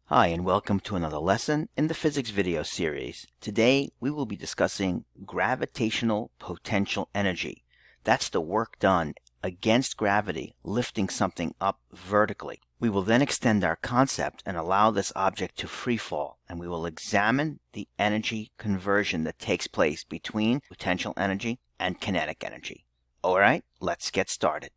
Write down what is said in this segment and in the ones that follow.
Hi, and welcome to another lesson in the physics video series. Today we will be discussing gravitational potential energy. That's the work done against gravity, lifting something up vertically. We will then extend our concept and allow this object to free fall, and we will examine the energy conversion that takes place between potential energy and kinetic energy. Alright, let's get started.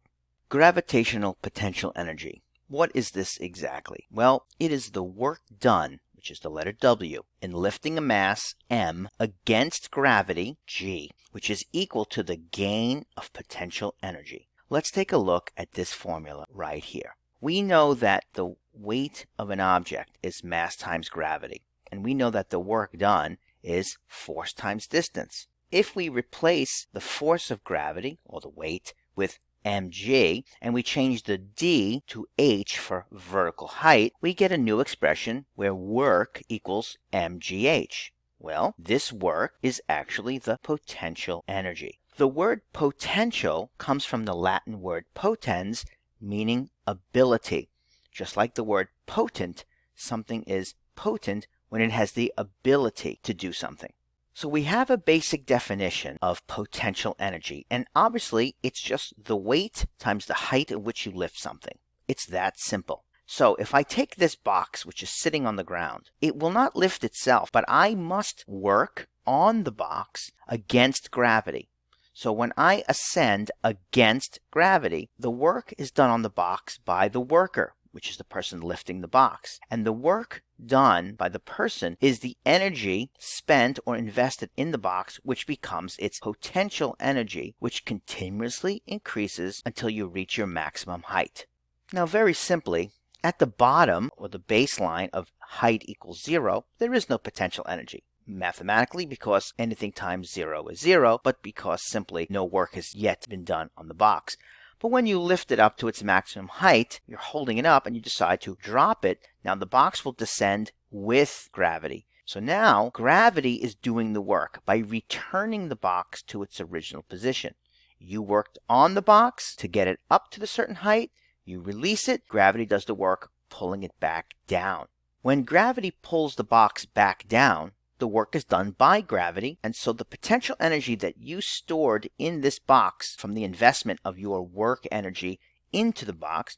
Gravitational potential energy. What is this exactly? Well, it is the work done, which is the letter W, in lifting a mass m against gravity, g, which is equal to the gain of potential energy. Let's take a look at this formula right here. We know that the weight of an object is mass times gravity, and we know that the work done is force times distance. If we replace the force of gravity, or the weight, with mg, and we change the d to h for vertical height, we get a new expression where work equals mgh. Well, this work is actually the potential energy. The word potential comes from the Latin word potens, meaning ability. Just like the word potent, something is potent when it has the ability to do something. So we have a basic definition of potential energy, and obviously it's just the weight times the height at which you lift something. It's that simple. So if I take this box, which is sitting on the ground, it will not lift itself, but I must work on the box against gravity. So when I ascend against gravity, the work is done on the box by the worker, which is the person lifting the box. And the work done by the person is the energy spent or invested in the box, which becomes its potential energy, which continuously increases until you reach your maximum height. Now, very simply, at the bottom, or the baseline of height equals 0, there is no potential energy. Mathematically, because anything times 0 is 0, but because simply no work has yet been done on the box. But when you lift it up to its maximum height, you're holding it up and you decide to drop it. Now the box will descend with gravity. So now gravity is doing the work by returning the box to its original position. You worked on the box to get it up to the certain height. You release it. Gravity does the work, pulling it back down. When gravity pulls the box back down, the work is done by gravity, and so the potential energy that you stored in this box from the investment of your work energy into the box,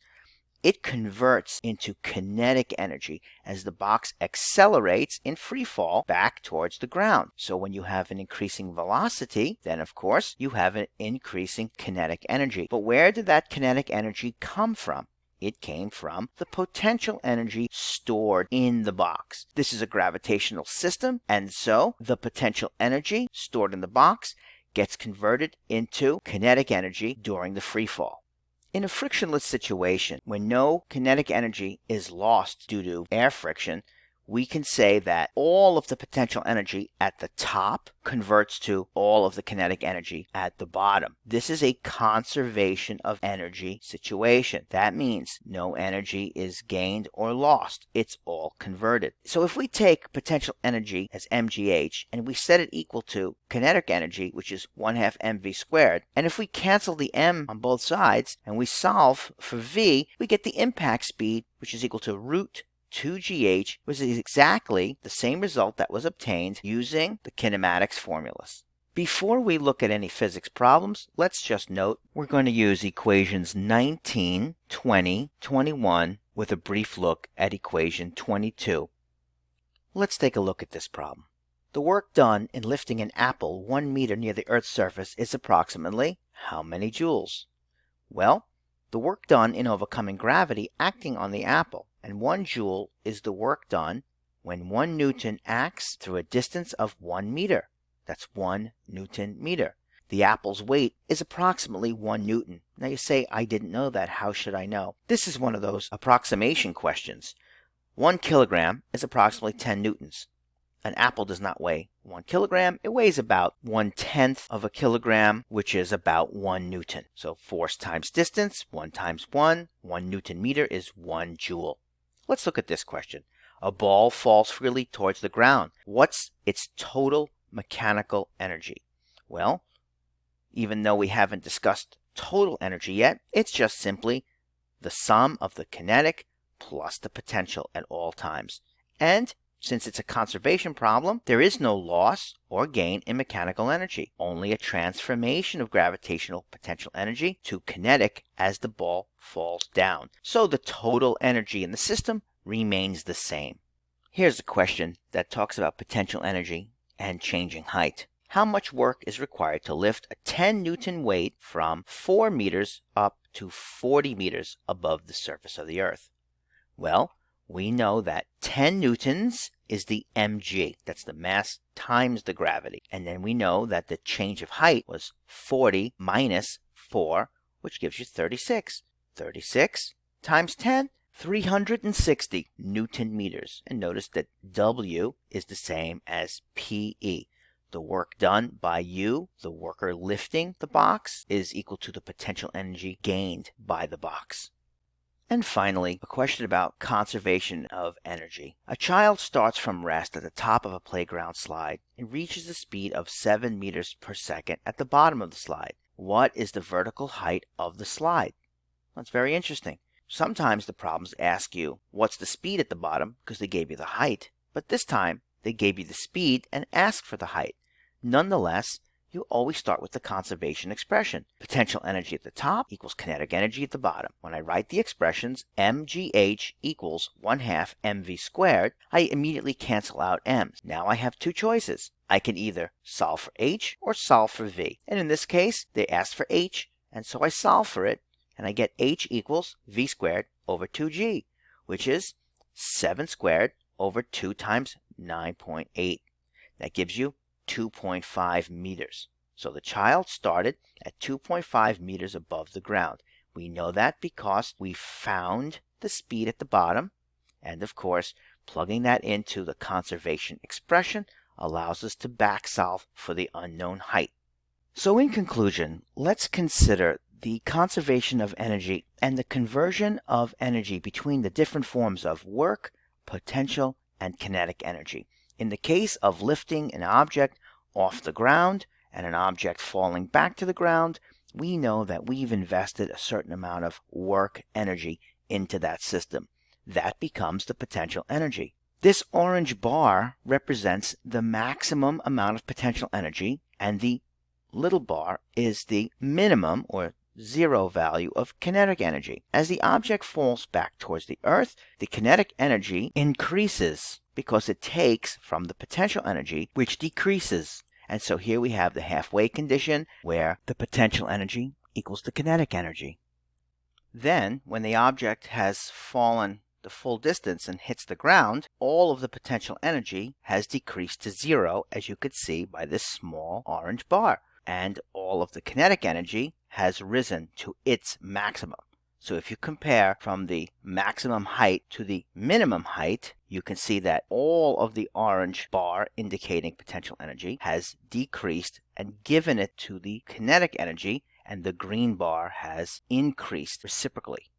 it converts into kinetic energy as the box accelerates in free fall back towards the ground. So when you have an increasing velocity, then of course you have an increasing kinetic energy. But where did that kinetic energy come from? It came from the potential energy stored in the box. This is a gravitational system, and so the potential energy stored in the box gets converted into kinetic energy during the free fall. In a frictionless situation, when no kinetic energy is lost due to air friction, we can say that all of the potential energy at the top converts to all of the kinetic energy at the bottom. This is a conservation of energy situation. That means no energy is gained or lost. It's all converted. So if we take potential energy as mgh and we set it equal to kinetic energy, which is 1/2 mv squared, and if we cancel the m on both sides and we solve for v, we get the impact speed, which is equal to root 2gh, which is exactly the same result that was obtained using the kinematics formulas. Before we look at any physics problems, let's just note we're going to use equations 19, 20, 21 with a brief look at equation 22. Let's take a look at this problem. The work done in lifting an apple 1 meter near the Earth's surface is approximately how many joules? Well, the work done in overcoming gravity acting on the apple, and 1 joule is the work done when 1 Newton acts through a distance of 1 meter. That's 1 Newton meter. The apple's weight is approximately 1 Newton. Now you say, I didn't know that. How should I know? This is one of those approximation questions. 1 kilogram is approximately 10 Newtons. An apple does not weigh 1 kilogram. It weighs about 1/10 of a kilogram, which is about 1 Newton. So force times distance, 1 times 1 Newton meter is 1 joule. Let's look at this question. A ball falls freely towards the ground. What's its total mechanical energy? Well, even though we haven't discussed total energy yet, it's just simply the sum of the kinetic plus the potential at all times. And since it's a conservation problem, there is no loss or gain in mechanical energy, only a transformation of gravitational potential energy to kinetic as the ball falls down. So the total energy in the system remains the same. Here's a question that talks about potential energy and changing height. How much work is required to lift a 10 Newton weight from 4 meters up to 40 meters above the surface of the Earth? Well, we know that 10 newtons is the mg. That's the mass times the gravity. And then we know that the change of height was 40 minus 4, which gives you 36. 36 times 10, 360 Newton meters. And notice that W is the same as PE. The work done by you, the worker lifting the box, is equal to the potential energy gained by the box. And finally, a question about conservation of energy. A child starts from rest at the top of a playground slide and reaches a speed of 7 meters per second at the bottom of the slide. What is the vertical height of the slide? That's very interesting. Sometimes the problems ask you, what's the speed at the bottom, because they gave you the height. But this time, they gave you the speed and asked for the height. Nonetheless, you always start with the conservation expression. Potential energy at the top equals kinetic energy at the bottom. When I write the expressions mgh equals 1/2 mv squared, I immediately cancel out m's. Now I have two choices. I can either solve for h or solve for v. And in this case, they asked for h, and so I solve for it, and I get h equals v squared over 2g, which is 7 squared over 2 times 9.8. That gives you 2.5 meters. So the child started at 2.5 meters above the ground. We know that because we found the speed at the bottom, and of course, plugging that into the conservation expression allows us to back solve for the unknown height. So in conclusion, let's consider the conservation of energy and the conversion of energy between the different forms of work, potential, and kinetic energy. In the case of lifting an object off the ground and an object falling back to the ground, we know that we've invested a certain amount of work energy into that system. That becomes the potential energy. This orange bar represents the maximum amount of potential energy, and the little bar is the minimum or zero value of kinetic energy. As the object falls back towards the Earth, the kinetic energy increases because it takes from the potential energy, which decreases. And so here we have the halfway condition where the potential energy equals the kinetic energy. Then, when the object has fallen the full distance and hits the ground, all of the potential energy has decreased to zero, as you could see by this small orange bar. And all of the kinetic energy has risen to its maximum. So if you compare from the maximum height to the minimum height, you can see that all of the orange bar indicating potential energy has decreased and given it to the kinetic energy, and the green bar has increased reciprocally.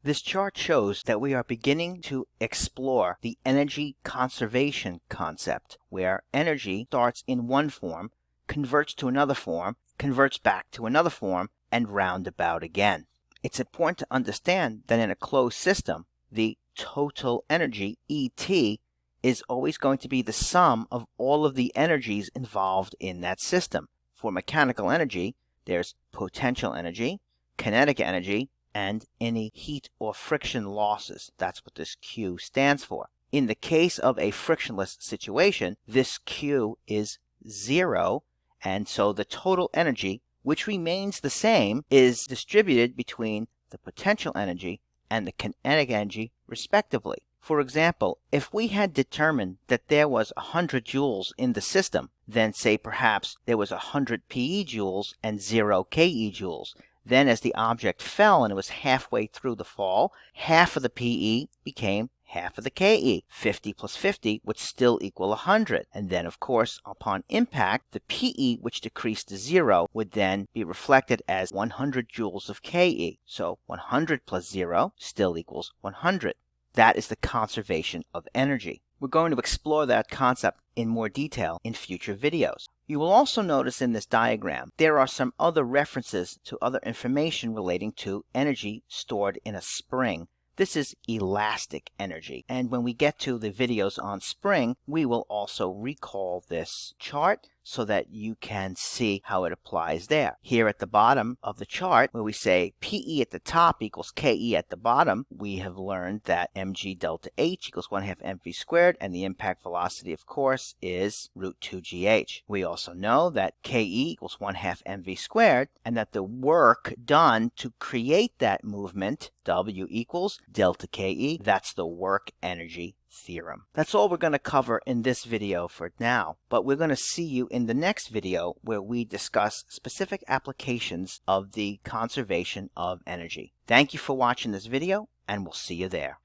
This chart shows that we are beginning to explore the energy conservation concept, where energy starts in one form, converts to another form, converts back to another form, and roundabout again. It's important to understand that in a closed system, the total energy, ET, is always going to be the sum of all of the energies involved in that system. For mechanical energy, there's potential energy, kinetic energy, and any heat or friction losses. That's what this Q stands for. In the case of a frictionless situation, this Q is zero, and so the total energy, which remains the same, is distributed between the potential energy and the kinetic energy, respectively. For example, if we had determined that there was 100 joules in the system, then say perhaps there was 100 PE joules and 0 KE joules. Then as the object fell and it was halfway through the fall, half of the PE became half of the KE. 50 plus 50 would still equal 100. And then, of course, upon impact, the PE, which decreased to 0, would then be reflected as 100 joules of KE. So 100 plus 0 still equals 100. That is the conservation of energy. We're going to explore that concept in more detail in future videos. You will also notice in this diagram there are some other references to other information relating to energy stored in a spring This is elastic energy. And when we get to the videos on spring, we will also recall this chart so that you can see how it applies there. Here at the bottom of the chart, where we say PE at the top equals KE at the bottom, we have learned that mg delta H equals 1/2 mv squared, and the impact velocity, of course, is √2gh. We also know that KE equals 1/2 mv squared, and that the work done to create that movement, W equals delta KE, that's the work energy theorem. That's all we're going to cover in this video for now, but we're going to see you in the next video where we discuss specific applications of the conservation of energy. Thank you for watching this video, and we'll see you there.